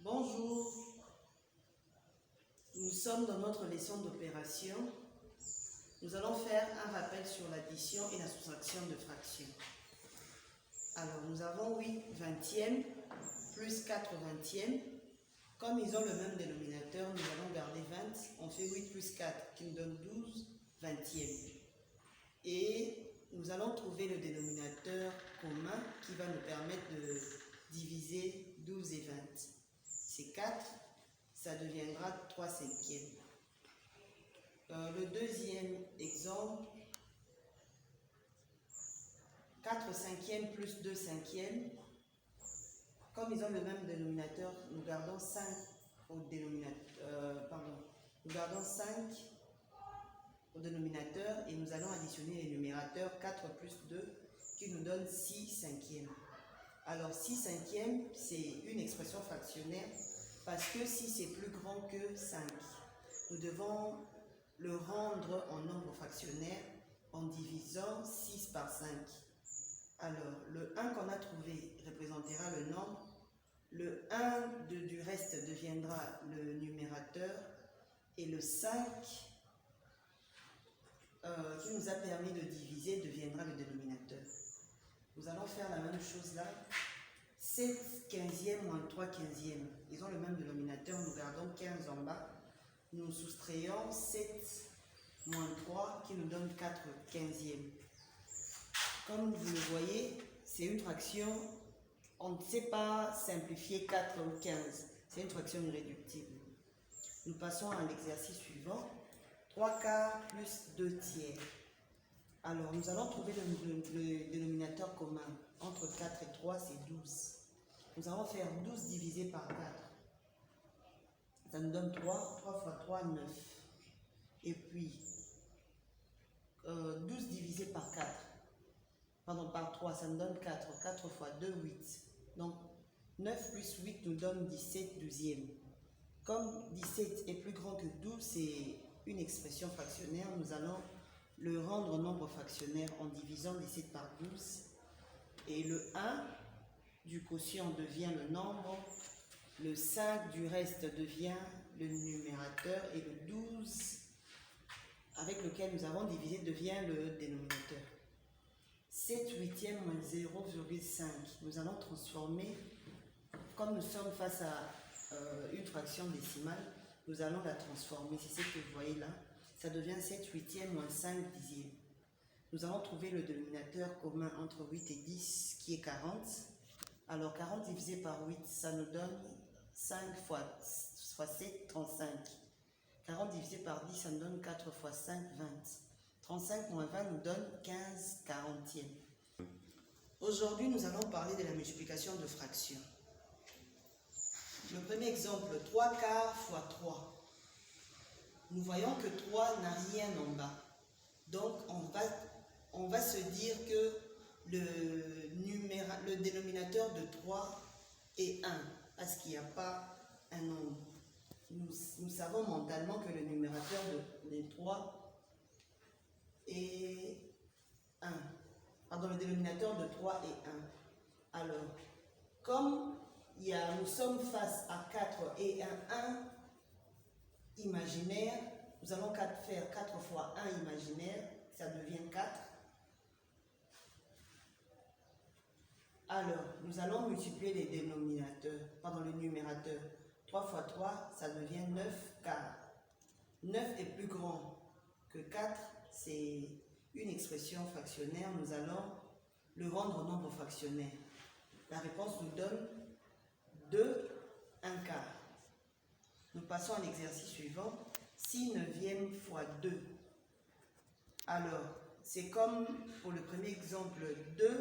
Bonjour, nous sommes dans notre leçon d'opération. Nous allons faire un rappel sur l'addition et la soustraction de fractions. Alors, nous avons 8 vingtièmes plus 4 vingtièmes. Comme ils ont le même dénominateur, nous allons garder 20. On fait 8 plus 4 qui nous donne 12 vingtièmes. Et nous allons trouver le dénominateur commun qui va nous permettre de diviser 12 et 20. C'est 4, ça deviendra 3 cinquièmes. Le deuxième exemple, 4 cinquièmes plus 2 cinquièmes. Comme ils ont le même dénominateur, nous gardons 5 au dénominateur, nous gardons 5 au dénominateur et nous allons additionner les numérateurs 4 plus 2 qui nous donne 6 cinquièmes. Alors 6 cinquièmes, c'est une expression fractionnaire parce que 6 est plus grand que 5. Nous devons le rendre en nombre fractionnaire en divisant 6 par 5. Alors, le 1 qu'on a trouvé représentera le nombre. Le 1 du reste deviendra le numérateur. Et le 5 qui nous a permis de diviser deviendra le dénominateur. Nous allons faire la même chose là. 7 quinzièmes moins 3 quinzièmes. Ils ont le même dénominateur. Nous gardons 15 en bas. Nous soustrayons 7 moins 3 qui nous donne 4 quinzièmes. Comme vous le voyez, c'est une fraction, on ne sait pas simplifier 4 ou 15. C'est une fraction irréductible. Nous passons à l'exercice suivant. 3 quarts plus 2 tiers. Alors, nous allons trouver le dénominateur commun. Entre 4 et 3, c'est 12. Nous allons faire 12 divisé par 4. Ça nous donne 3. 3 fois 3, 9. Et puis, 12 divisé par 4. Par 3, ça nous donne 4. 4 fois 2, 8. Donc, 9 plus 8 nous donne 17 douzièmes. Comme 17 est plus grand que 12, c'est une expression fractionnaire, nous allons le rendre nombre fractionnaire en divisant 17 par 12. Et le 1 du quotient devient le nombre, le 5 du reste devient le numérateur et le 12 avec lequel nous avons divisé devient le dénominateur. 7 huitièmes moins 0,5. Nous allons transformer, comme nous sommes face à une fraction décimale, nous allons la transformer. C'est ce que vous voyez là. Ça devient 7 huitièmes moins 5 dixièmes. Nous allons trouver le dénominateur commun entre 8 et 10 qui est 40. Alors 40 divisé par 8, ça nous donne 5 fois 7, 35. 40 divisé par 10, ça nous donne 4 fois 5, 20. 35 moins 20 nous donne 15 quarantièmes. Aujourd'hui, nous allons parler de la multiplication de fractions. Le premier exemple, 3 quarts fois 3. Nous voyons que 3 n'a rien en bas. Donc, on va se dire que le dénominateur de 3 est 1, parce qu'il n'y a pas un nombre. Nous savons mentalement que le numérateur de 3 est 1. Pardon, le dénominateur de 3 est 1. Alors, comme nous sommes face à 4 et un 1 imaginaire, nous allons faire 4 fois 1 imaginaire, ça devient 4. Alors, nous allons multiplier les dénominateurs, le numérateur. 3 fois 3, ça devient 9 quarts. 9 est plus grand que 4, c'est une expression fractionnaire. Nous allons le rendre nombre fractionnaire. La réponse nous donne 2, 1 quart. Nous passons à l'exercice suivant. 6 neuvièmes fois 2. Alors, c'est comme pour le premier exemple, 2